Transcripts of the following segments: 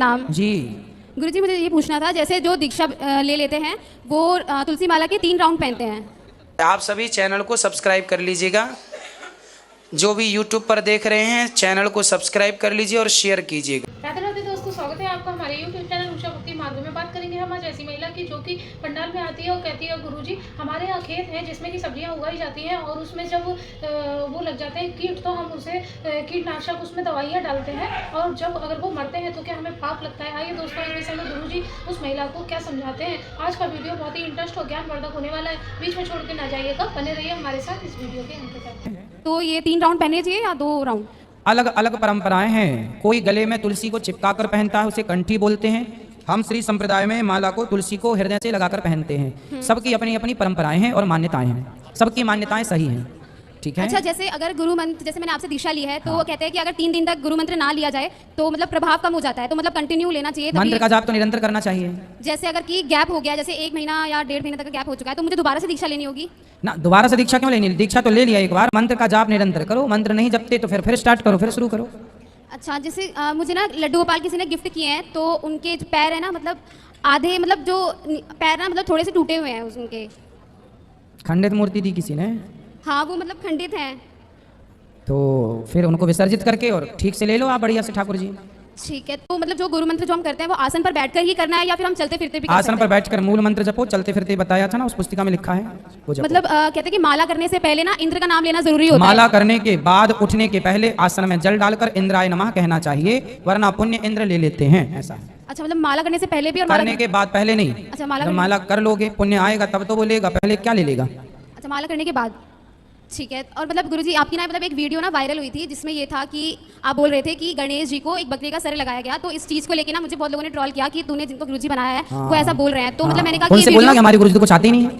प्रणाम जी। गुरुजी, मुझे ये पूछना था, जैसे जो दीक्षा ले लेते हैं वो तुलसी माला के 3 राउंड पहनते हैं। आप सभी चैनल को सब्सक्राइब कर लीजिएगा। जो भी यूट्यूब पर देख रहे हैं चैनल को सब्सक्राइब कर लीजिए और शेयर कीजिएगा। राधे राधे दोस्तों, स्वागत है आपका हमारे यूट्यूब चैनल उषा भक्ति मार्ग में। बात करेंगे हम आज ऐसी महिला की जो कि पंडाल में आती है और कहती है गुरुजी हमारे यहाँ खेत है जिसमें कि सब्जियाँ उगाई जाती हैं और उसमें जब वो लग जाते हैं कीट तो हम उसे कीटनाशक उसमें दवाइयाँ डालते हैं और जब अगर वो मरते हैं तो क्या हमें पाप लगता है। आइए दोस्तों, इस विषय में गुरुजी उस महिला को क्या समझाते हैं। आज का वीडियो बहुत ही इंटरेस्ट और ज्ञानवर्धक होने वाला है, बीच में छोड़ के ना जाइएगा, बने रहिए हमारे साथ इस वीडियो के अंत तक। तो ये 3 राउंड पहने चाहिए या 2 राउंड? अलग अलग परंपराएं हैं। कोई गले में तुलसी को चिपका कर पहनता है, उसे कंठी बोलते हैं। हम श्री संप्रदाय में माला को तुलसी को हृदय से लगाकर पहनते हैं। सबकी अपनी अपनी परंपराएं हैं और मान्यताएं हैं। सबकी मान्यताएं सही हैं, ठीक है। अच्छा, जैसे अगर गुरु मंत्र, जैसे मैंने आपसे दीक्षा ली है तो वो कहते हैं कि अगर 3 दिन तक गुरु मंत्र ना लिया जाए तो मतलब प्रभाव कम हो जाता है, तो मतलब कंटिन्यू लेना चाहिए। मंत्र का जाप तो निरंतर करना चाहिए। जैसे अगर कि गैप हो गया, जैसे 1 महीना या 1.5 महीना तक गैप हो चुका है, तो मुझे दोबारा से दीक्षा लेनी होगी ना? दोबारा से दीक्षा क्यों लेनी? दीक्षा तो ले लिया एक बार। मंत्र का जाप निरंतर करो। मंत्र नहीं जपते तो फिर स्टार्ट करो, फिर शुरू करो। अच्छा, जैसे मुझे ना लड्डू गोपाल किसी ने गिफ्ट किए हैं, तो उनके जो पैर है ना, मतलब आधे, मतलब जो पैर ना मतलब थोड़े से टूटे हुए हैं उनके। खंडित मूर्ति दी किसी ने? हाँ, वो मतलब खंडित हैं। तो फिर उनको विसर्जित करके और ठीक से ले लो आप बढ़िया से ठाकुर जी। ठीक है, तो मतलब जो गुरु मंत्र जो हम करते हैं वो आसन पर बैठकर ही करना है या फिर हम चलते फिरते भी कर आसन सकते पर हैं? बैठकर मूल मंत्र जपो, चलते फिरते बताया था ना, उस पुस्तिका में लिखा है वो जपो। मतलब कहते हैं कि माला करने से पहले ना इंद्र का नाम लेना जरूरी होता माला है। करने के बाद उठने के पहले आसन में जल डालकर इंद्राय नमः कहना चाहिए, वरना पुण्य इंद्र ले लेते हैं, ऐसा है। अच्छा, मतलब माला करने से पहले भी और करने के बाद, पहले नहीं। अच्छा, माला जब माला कर लोगे पुण्य आएगा तब तो वो लेगा, पहले क्या ले लेगा? अच्छा, माला करने के बाद, ठीक है। और मतलब गुरुजी आपकी ना मतलब एक वीडियो ना वायरल हुई थी जिसमें ये था कि आप बोल रहे थे कि गणेश जी को एक बकरी का सर लगाया गया, तो इस चीज को लेके ना मुझे बहुत लोगों ने ट्रोल किया कि तूने जिनको गुरुजी बनाया है वो ऐसा बोल रहे हैं। तो मतलब मैंने कहा कि उनसे बोलना कि हमारे गुरुजी तो कुछ आते ही नहीं है।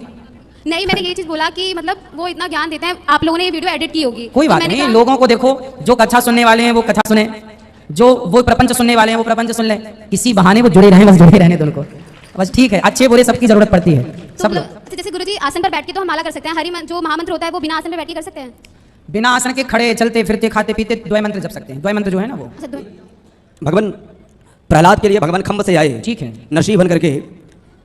नहीं, मैंने ये चीज बोला कि मतलब वो इतना ज्ञान देते हैं, आप लोगों ने ये वीडियो एडिट की होगी। कोई बात नहीं, लोगों को देखो, जो कथा सुनने वाले हैं वो कथा सुने, जो वो प्रपंच सुनने वाले हैं वो प्रपंच सुन ले। किसी बहाने वो जुड़े रहें, बस जुड़े रहने दो उनको, बस ठीक है। अच्छे बुरे सबकी जरूरत पड़ती है, तो सब मतलब लोग। जैसे गुरुजी आसन पर बैठ के तो हम माला कर सकते हैं, हरि जो महामंत्र होता है वो बिना आसन पर बैठ के कर सकते हैं? बिना आसन के खड़े चलते फिरते खाते पीते द्वय मंत्र जप सकते हैं। द्वय मंत्र जो है ना वो, अच्छा, भगवान प्रहलाद के लिए भगवान खम्भ से आए, ठीक है, नरसिंह बन करके,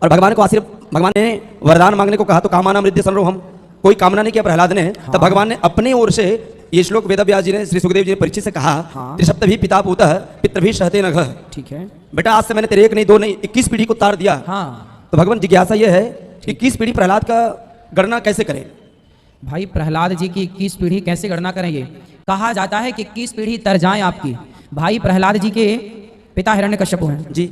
और भगवान को भगवान ने वरदान मांगने को कहा तो कामानाम रिद्धि संरोहम, कोई कामना नहीं किया प्रहलाद ने। तब भगवान ने अपनी ओर से ये श्लोक वेदव्यास जी ने श्री सुखदेव जी ने परीक्षित से कहा, त्रिसप्त भी पिता पूतः पितृ भी सहते नघ। ठीक है बेटा, आज से मैंने तेरे 1 नहीं 2 नहीं 21 पीढ़ी को तार दिया। हाँ, तो भगवान जिज्ञासा ये है कि 21 पीढ़ी प्रहलाद का गणना कैसे करें? भाई प्रहलाद जी की 21 पीढ़ी कैसे गणना करेंगे? कहा जाता है कि 21 पीढ़ी तर जाएं आपकी। भाई प्रहलाद जी के पिता हिरण्यकश्यप हैं जी।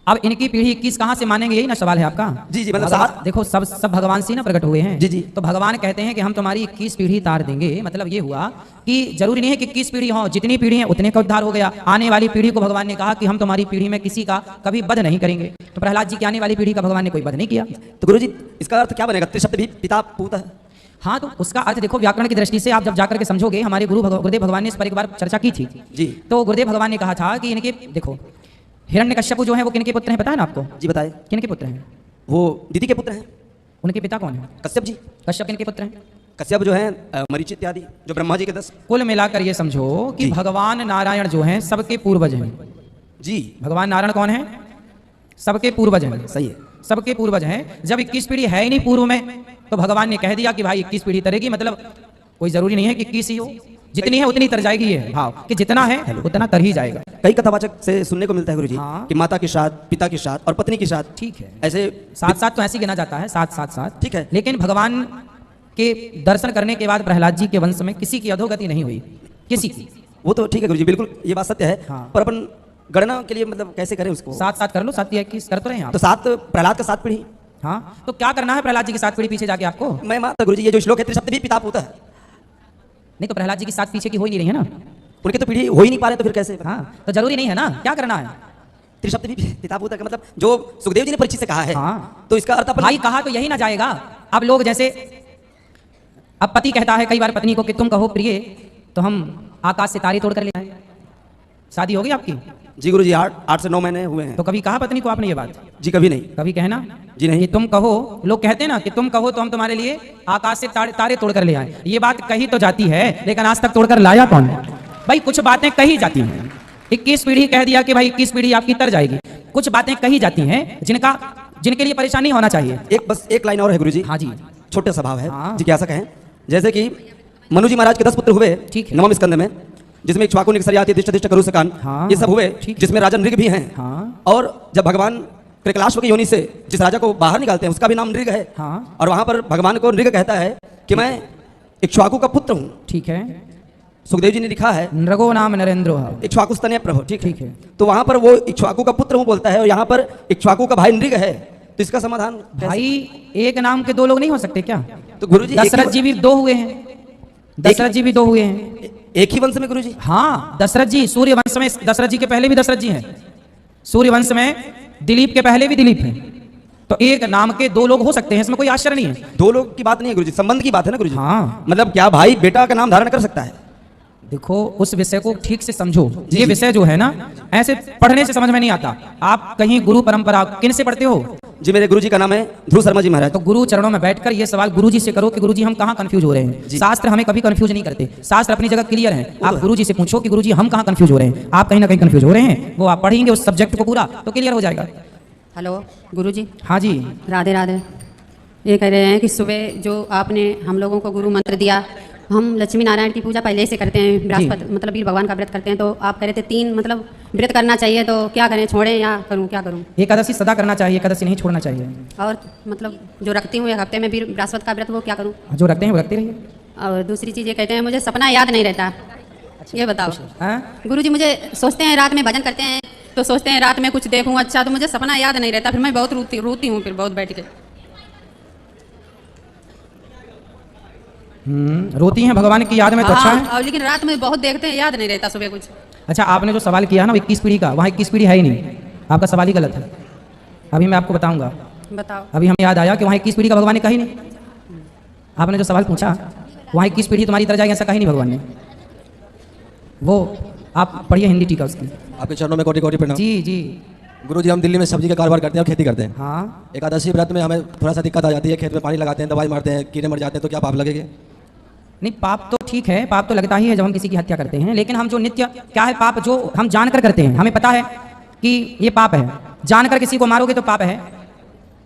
अब इनकी पीढ़ी 21 कहाँ से मानेंगे, यही ना सवाल है आपका? जी जी, मतलब देखो सब भगवान से ना प्रकट हुए हैं। जी जी। तो भगवान कहते हैं कि हम तुम्हारी 21 पीढ़ी तार देंगे। मतलब ये हुआ कि जरूरी नहीं है कि 21 पीढ़ी हो, जितनी पीढ़ी है उतने का उद्धार हो गया। आने वाली पीढ़ी को भगवान ने कहा कि हम तुम्हारी पीढ़ी में किसी का कभी वध नहीं करेंगे। तो प्रहलाद जी की आने वाली पीढ़ी का भगवान ने कोई वध नहीं किया। तो गुरुजी इसका अर्थ क्या बनेगा? त्रिशब्द भी पिता पूतः। हाँ, तो उसका अर्थ देखो व्याकरण की दृष्टि से आप जब जाकर के समझोगे, हमारे गुरुदेव भगवान ने इस पर एक बार चर्चा की थी जी। तो गुरुदेव भगवान ने कहा था कि इनके देखो हिरण्यकश्यप जो है वो किनके पुत्र हैं, पता है ना आपको? जी बताए। किनके पुत्र हैं? वो दीदी के पुत्र हैं। उनके पिता कौन है? कश्यप जी। कश्यप किनके पुत्र हैं? कश्यप जो है मरीचि इत्यादि, जो ब्रह्मा जी के 10। कुल मिलाकर ये समझो कि भगवान नारायण जो हैं सबके पूर्वज हैं। जी। भगवान नारायण कौन है? सबके पूर्वज हैं। सही है, सबके पूर्वज हैं। जब 21 पीढ़ी है ही नहीं पूर्व में, तो भगवान ने कह दिया कि भाई 21 पीढ़ी तरेगी। मतलब कोई जरूरी नहीं है कि 21 ही हो, जितनी है उतनी तर जाएगी। ये भाव कि जितना है उतना तर ही जाएगा। कई कथावाचक से सुनने को मिलता है गुरुजी हाँ। कि माता के साथ, पिता के साथ और पत्नी के साथ, ठीक है, ऐसे साथ साथ तो ऐसे गिना जाता है, साथ साथ साथ, ठीक है। लेकिन भगवान के दर्शन करने के बाद प्रहलाद जी के वंश में किसी की अधोगति नहीं हुई, किसी की। वो तो ठीक है गुरुजी, बिल्कुल ये बात सत्य है। हाँ। पर अपन गणना के लिए मतलब कैसे करें उसको? साथ साथ कर लो, 7 या 21 कर तो रहे हैं आप। तो 7 प्रहलाद का 7 पीढ़ी। हाँ, तो क्या करना है प्रहलाद जी की 7 पीढ़ी पीछे जाके आपको? मैं मानता गुरुजी, ये जो श्लोक है त्रिशब्द भी पिता पूतः, नहीं तो प्रहलाद जी की 7 पीछे की हो ही नहीं रही है ना। उनकी तो पीढ़ी हो ही नहीं पा रहे, तो फिर कैसे? हाँ, तो जरूरी नहीं है ना, क्या करना है? त्रिशब्द भी पिता पूतः का मतलब जो सुखदेव जी ने परीक्षित से कहा है। हाँ। तो इसका अर्थ अपन भाई कहा तो यही ना जाएगा। अब लोग जैसे, अब पति कहता है कई बार पत्नी को कि तुम कहो प्रिय तो हम आकाश से तारे तोड़ कर ले आए। शादी होगी आपकी? जी गुरुजी 8 से 9 महीने हुए हैं। तो कभी कहा पत्नी को आपने ये बात? जी कभी नहीं। कभी कहना जी नहीं। कि तुम कहो, लोग कहते हैं ना कि तुम कहो तो हम तुम्हारे लिए आकाश से तारे तोड़ कर ले आए। ये बात कही तो जाती है, लेकिन आज तक तोड़कर लाया कौन? भाई कुछ बातें कही जाती हैं, 21 पीढ़ी कह दिया कि भाई 21 पीढ़ी आपकी तर जाएगी। कुछ बातें कही जाती हैं जिनके लिए परेशानी होना चाहिए। बस एक लाइन और है गुरुजी। हाँ जी, छोटे सा भाव है, हाँ। जिज्ञासा कहें। जैसे कि मनु जी महाराज के 10 पुत्र हुए, ठीक है। नवम स्कंद में, जिसमें इक्ष्वाकु निकसरियाति दिष्ट करू सकान, हाँ। ये सब हुए, ठीक है। जिसमें राजा नृग भी हैं। हाँ। और जब भगवान कृकलाश्व की योनि से जिस राजा को बाहर निकालते हैं उसका भी नाम नृग है। हाँ। और वहां पर भगवान को नृग कहता है कि मैं इक्ष्वाकु का पुत्र हूँ। ठीक है। सुखदेव जी ने लिखा है नृगो नाम नरेंद्र। इक्ष्वाकु स्तनय प्रभु। ठीक ठीक है। तो वहां पर वो इक्ष्वाकु का पुत्र हूँ बोलता है, और यहाँ पर इक्ष्वाकु का भाई नृग है। तो इसका समाधान कैसे? भाई एक नाम के दो लोग नहीं हो सकते क्या? तो गुरुजी दशरथ जी भी दो हुए हैं, दशरथ जी भी दो हुए हैं। एक ही वंश में गुरुजी? हाँ, दशरथ जी सूर्य वंश में, दशरथ जी के पहले भी दशरथ जी हैं। सूर्य वंश में दिलीप के पहले भी दिलीप हैं। तो एक नाम के दो लोग हो सकते हैं, इसमें कोई आश्चर्य नहीं है। दो लोग की बात नहीं है गुरुजी, संबंध की बात है ना गुरुजी। हाँ। मतलब क्या भाई बेटा का नाम धारण कर सकता है? देखो उस विषय को ठीक से समझो। ये विषय जो है ना, ऐसे पढ़ने से समझ में नहीं आता। आप कहीं गुरु परंपरा किन से पढ़ते हो? जी मेरे गुरुजी का नाम है ध्रुव शर्मा जी महाराज। तो गुरु चरणों में बैठकर ये सवाल गुरुजी से करो कि गुरुजी हम कहाँ कंफ्यूज हो रहे हैं। शास्त्र हमें कभी कंफ्यूज नहीं करते, शास्त्र अपनी जगह क्लियर है। आप गुरुजी से पूछो कि गुरुजी हम कहाँ कंफ्यूज हो रहे हैं। आप कहीं ना कहीं कंफ्यूज हो रहे हैं, वो आप पढ़ेंगे उस सब्जेक्ट को पूरा तो क्लियर हो जाएगा। हेलो गुरुजी। हाँ जी, राधे राधे। ये कह रहे हैं कि सुबह जो आपने हम लोगों को गुरु मंत्र दिया, हम लक्ष्मी नारायण की पूजा पहले से करते हैं, बृहस्पति मतलब वीर भगवान का व्रत करते हैं। तो आप कह रहे थे 3 मतलब व्रत करना चाहिए, तो क्या करें, छोड़ें या करूं, क्या करूं? एकादशी सदा करना चाहिए, एकादशी नहीं छोड़ना चाहिए। और मतलब जो रखती हूँ एक हफ्ते में वीर बृहस्पति का व्रत, वो क्या करूँ? जो रखते हैं वो रखते रहिए। और दूसरी चीज़ ये कहते हैं मुझे सपना याद नहीं रहता। ये बताओ हाँ? गुरुजी, मुझे सोचते हैं रात में भजन करते हैं तो सोचते हैं रात में कुछ देखूं अच्छा, तो मुझे सपना याद नहीं रहता, फिर मैं बहुत रोती हूँ, फिर बहुत बैठ के। रोती हैं भगवान की याद में तो अच्छा है। और लेकिन रात में बहुत देखते हैं, याद नहीं रहता सुबह कुछ। अच्छा, आपने जो सवाल किया ना 21 पीढ़ी का, वहाँ 21 पीढ़ी है ही नहीं, आपका सवाल ही गलत है। अभी मैं आपको बताऊंगा। बताओ। अभी हमें याद आया कि वहाँ 21 पीढ़ी का भगवान ने कही नहीं। आपने जो सवाल पूछा, वहाँ 21 पीढ़ी तुम्हारी तरह जाएगी ऐसा कही नहीं भगवान ने। वो आप पढ़िए हिंदी टीका उसकी। आपके चरणों में कोटि कोटि प्रणाम। जी जी। गुरुजी हम दिल्ली में सब्जी का कारोबार करते हैं और खेती करते हैं। हाँ। एकादशी व्रत में हमें थोड़ा सा दिक्कत आ जाती है, खेत में पानी लगाते हैं, दवाई मारते हैं, कीड़े मर जाते हैं, तो क्या पाप लगेंगे? नहीं, पाप तो ठीक है, पाप तो लगता ही है जब हम किसी की हत्या करते हैं। लेकिन हम जो नित्य क्या है पाप, जो हम जानकर करते हैं, हमें पता है कि ये पाप है, जानकर किसी को मारोगे तो पाप है।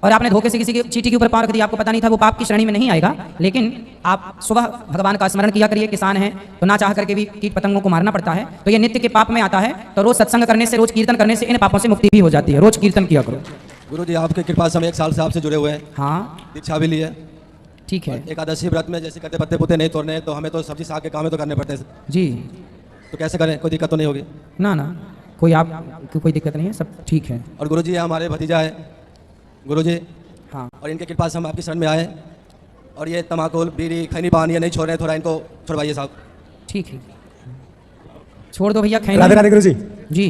और आपने धोखे से किसी की चीटी के ऊपर पाँव रख दिया, आपको पता नहीं था, वो पाप की श्रेणी में नहीं आएगा। लेकिन आप सुबह भगवान का स्मरण किया करिए। किसान है तो ना चाह करके भी कीट पतंगों को मारना पड़ता है, तो ये नित्य के पाप में आता है। तो रोज सत्संग करने से, रोज कीर्तन करने से इन पापों से मुक्ति भी हो जाती है। रोज कीर्तन किया करो। गुरुजी आपके कृपा से हम 1 साल से आपसे जुड़े हुए हैं। हाँ दीक्षा भी ली है। ठीक है एकादशी व्रत में जैसे करते पत्ते पुत्ते नहीं तोड़ने हैं, तो हमें तो सब्जी साग के काम तो करने पड़ते हैं। जी। तो कैसे करें, कोई दिक्कत तो नहीं होगी? ना ना, कोई आपको कोई दिक्कत नहीं है, सब ठीक है। और गुरुजी ये हमारे भतीजा है गुरुजी, हाँ। और इनके कृपा से हम आपकी शरण में आए। और ये तमाकुल बीड़ी खैनी पान ये नहीं छोड़ रहे, थोड़ा इनको छुड़वाइए साहब। ठीक है, छोड़ दो भैया। खैनी। राधे राधे गुरुजी। जी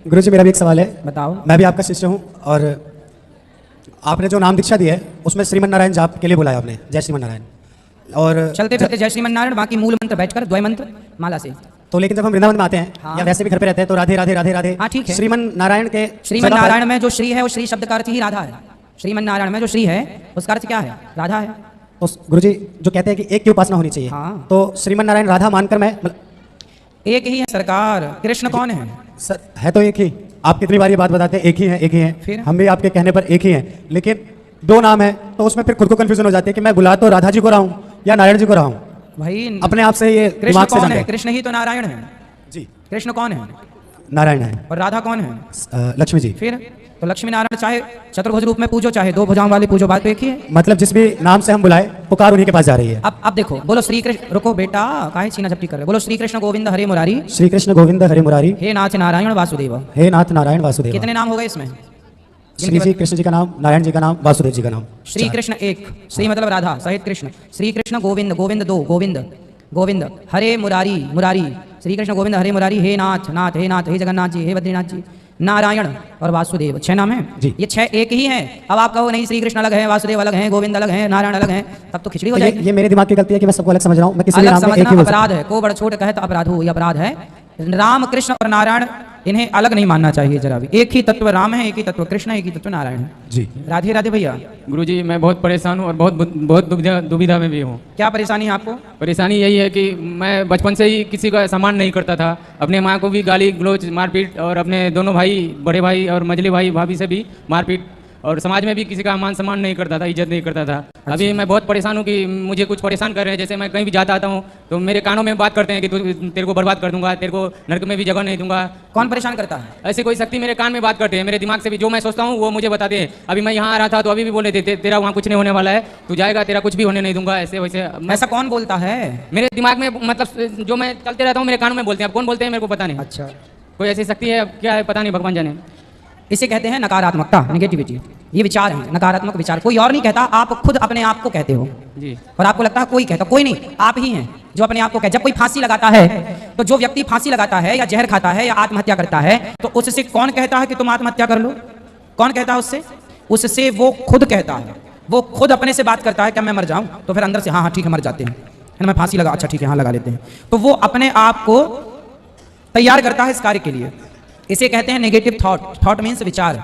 गुरुजी मेरा भी एक सवाल है। बताओ। मैं भी आपका शिष्य हूँ, और आपने जो नाम दीक्षा दी है उसमें श्रीमन नारायण जाप के लिए बुलाया आपने, जय श्रीमन नारायण। और चलते फिरते जय श्रीमन नारायण, बाकी मूल मंत्र बैठकर द्वय मंत्र माला से। तो लेकिन जब हम वृंदावन में आते हैं, हाँ। या वैसे भी घर पे रहते हैं, तो राधे राधे राधे राधे। हाँ, ठीक है। श्रीमन नारायण के श्रीमन जगह पर- नारायण में जो श्री है, वो श्री शब्द का अर्थ ही राधा है। श्रीमन नारायण में जो श्री है उसका अर्थ क्या है? राधा है। तो गुरुजी जो कहते हैं कि एक की उपासना होनी चाहिए, हाँ। तो श्रीमन नारायण राधा मानकर मैं एक ही है सरकार। कृष्ण कौन है? सर है तो एक ही। आप कितनी बार ये बात बताते हैं, एक ही है एक ही है। फिर? हम भी आपके कहने पर एक ही हैं, लेकिन 2 नाम है, तो उसमें फिर खुद को कंफ्यूजन हो जाती है कि मैं बुला तो राधा जी को रहा हूँ या नारायण जी को रहा हूँ। भाई अपने आप से ये कृष्ण दिमाग से कौन जानते है? हैं। कृष्ण ही तो नारायण है। जी कृष्ण कौन है? नारायण है। और राधा कौन है? लक्ष्मी जी। फिर तो लक्ष्मी नारायण चाहे चतुर्भुज रूप में पूजो, चाहे 2 भुजाओं वाले पूजो, बात तो एक ही है। मतलब जिस भी नाम से हम बुलाए, पुकार उन्हीं के पास जा रही है। अब देखो, बोलो श्री कृष्ण। रुको बेटा, काहे छीना झपटी कर रहे? बोलो श्री कृष्ण गोविंद हरे मुरारी, श्री कृष्ण गोविंद हरे मुरारी, हे नाथ नारायण वासुदेव। हे नाथ नारायण वासुदेव। कितने नाम हो गए इसमें? श्री जी कृष्ण जी का नाम, नारायण जी का नाम, वासुदेव जी का नाम। श्री कृष्ण 1, श्री मतलब राधा सहित कृष्ण। श्री कृष्ण गोविंद, गोविंद 2, गोविंद गोविंद। हरे मुरारी, मुरारी। श्री कृष्ण गोविंद हरे मुरारी, हे नाथ नाथ, हे नाथ, हे जगन्नाथ जी, हे बद्रीनाथ जी, नारायण और वासुदेव। 6 नाम है जी। ये 6 एक ही है। अब आप कहो नहीं श्री कृष्ण अलग है, वासुदेव अलग है, गोविंद अलग है, नारायण अलग है, तब तो खिचड़ी हो तो जाएगी। ये मेरे दिमाग की गलती है कि मैं सबको अलग समझ रहा हूँ। मैं किसी भी अलग नाम में एक समझना ही बोल अपराध है। को बड़ छोट कहे तो अपराध हो, ये अपराध है। राम कृष्ण और नारायण इन्हें अलग नहीं मानना चाहिए जरा भी। एक ही तत्व राम है, एक ही तत्व कृष्ण है, एक ही तत्व नारायण है। जी। राधे राधे भैया। गुरुजी मैं बहुत परेशान हूँ और बहुत दुविधा में भी हूँ। क्या परेशानी है आपको? परेशानी यही है कि मैं बचपन से ही किसी का सम्मान नहीं करता था। अपने माँ को भी गाली गलौज मारपीट और अपने दोनों भाई, बड़े भाई और मझले भाई भाभी से भी मारपीट, और समाज में भी किसी का मान सम्मान नहीं करता था, इज्जत नहीं करता था। अभी मैं बहुत परेशान हूँ कि मुझे कुछ परेशान कर रहे हैं। जैसे मैं कहीं भी जाता आता हूँ तो मेरे कानों में बात करते हैं कि तेरे को बर्बाद कर दूंगा, तेरे को नरक में भी जगह नहीं दूंगा। कौन परेशान करता है? ऐसे कोई शक्ति मेरे कान में बात करते हैं, मेरे दिमाग से भी जो मैं सोचता हूँ वो मुझे बताते हैं। अभी मैं यहाँ आ रहा था तो अभी भी बोले थे तेरा वहाँ कुछ नहीं होने वाला है, तू जाएगा तेरा कुछ भी होने नहीं दूंगा, ऐसे वैसे। ऐसा कौन बोलता है? मेरे दिमाग में मतलब जो मैं चलते रहता हूँ मेरे कानों में बोलते हैं। अब कौन बोलते हैं मेरे को पता नहीं। अच्छा, कोई ऐसी शक्ति है, क्या है पता नहीं, भगवान जाने। इसे कहते हैं नकारात्मकता, नेगेटिविटी। ये विचार है, नकारात्मक विचार। कोई और नहीं कहता, आप खुद अपने आप को कहते हो जी। और आपको लगता है कोई कहता, कोई नहीं, आप ही हैं जो अपने आप को कहते। जब कोई फांसी लगाता है तो जो व्यक्ति फांसी लगाता है या जहर खाता है या आत्महत्या करता है तो उससे कौन कहता है कि तुम आत्महत्या कर लो? कौन कहता है उससे? उससे वो खुद कहता है। वो खुद अपने से बात करता है कि मैं मर जाऊं, तो फिर अंदर से हाँ हाँ ठीक है मर जाते हैं, है ना, मैं फांसी लगा, अच्छा ठीक है हाँ लगा लेते हैं। तो वो अपने आप को तैयार करता है इस कार्य के लिए। इसे कहते हैं नेगेटिव थॉट। थॉट मीन्स विचार,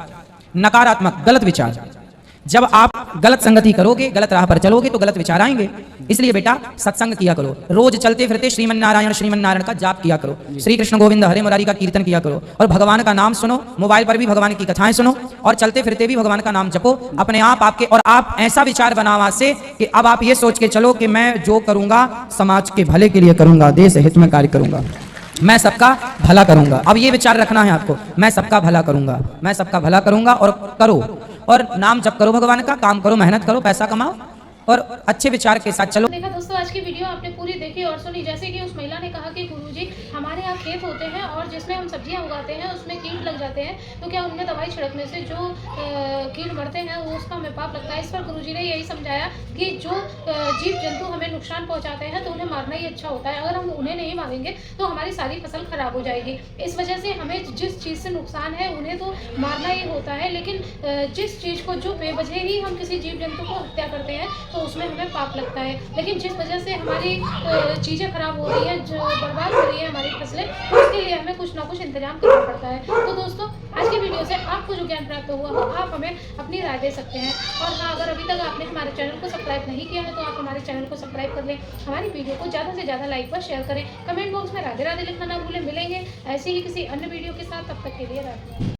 नकारात्मक, गलत विचार। जब आप गलत संगति करोगे, गलत राह पर चलोगे तो गलत विचार आएंगे। इसलिए बेटा सत्संग किया करो, रोज चलते फिरते श्रीमन नारायण का जाप किया करो, श्री कृष्ण गोविंद हरे मुरारी का कीर्तन किया करो और भगवान का नाम सुनो। मोबाइल पर भी भगवान की कथाएं सुनो और चलते फिरते भी भगवान का नाम जपो अपने आप आपके। और आप ऐसा विचार बनावा से कि अब आप ये सोच के चलो कि मैं जो करूंगा समाज के भले के लिए करूंगा, देश हित में कार्य करूंगा, मैं सबका भला करूंगा। अब ये विचार रखना है आपको, मैं सबका भला करूंगा, मैं सबका भला करूंगा। और करो, और नाम जप करो भगवान का, काम करो, मेहनत करो, पैसा कमाओ और अच्छे विचार के साथ चलो। देखा दोस्तों, आज की वीडियो आपने पूरी देखी और सुनी। जैसे कि उस महिला ने कहा कि गुरुजी हमारे यहाँ खेत होते हैं और जिसमें हम सब्जियां उगाते हैं उसमें कीट लग जाते हैं, तो क्या उनमें दवाई छिड़कने से जो कीट मरते हैं वो उसका हमें पाप लगता है। इस पर गुरुजी ने यही समझाया कि जो जीव जंतु हमें नुकसान पहुँचाते हैं तो उन्हें मारना ही अच्छा होता है। अगर हम उन्हें नहीं मारेंगे तो हमारी सारी फसल खराब हो जाएगी। इस वजह से हमें जिस चीज़ से नुकसान है उन्हें तो मारना ही होता है, लेकिन जिस चीज़ को जो बेवजह ही हम किसी जीव जंतु को हत्या करते हैं तो उसमें हमें पाप लगता है। लेकिन जिस वजह से हमारी चीज़ें खराब हो रही हैं, जो बर्बाद हो रही है हमारी फसलें, तो उसके लिए हमें कुछ ना कुछ इंतजाम करना पड़ता है। तो दोस्तों आज की वीडियो से आपको जो ज्ञान प्राप्त हुआ हो आप हमें अपनी राय दे सकते हैं। और हाँ, अगर अभी तक आपने हमारे चैनल को सब्सक्राइब नहीं किया है तो आप हमारे चैनल को सब्सक्राइब कर लें, हमारी वीडियो को ज़्यादा से ज़्यादा लाइक व शेयर करें, कमेंट बॉक्स में राधे राधे लिखना ना भूलें। मिलेंगे ऐसी ही किसी अन्य वीडियो के साथ, तब तक के लिए राधे।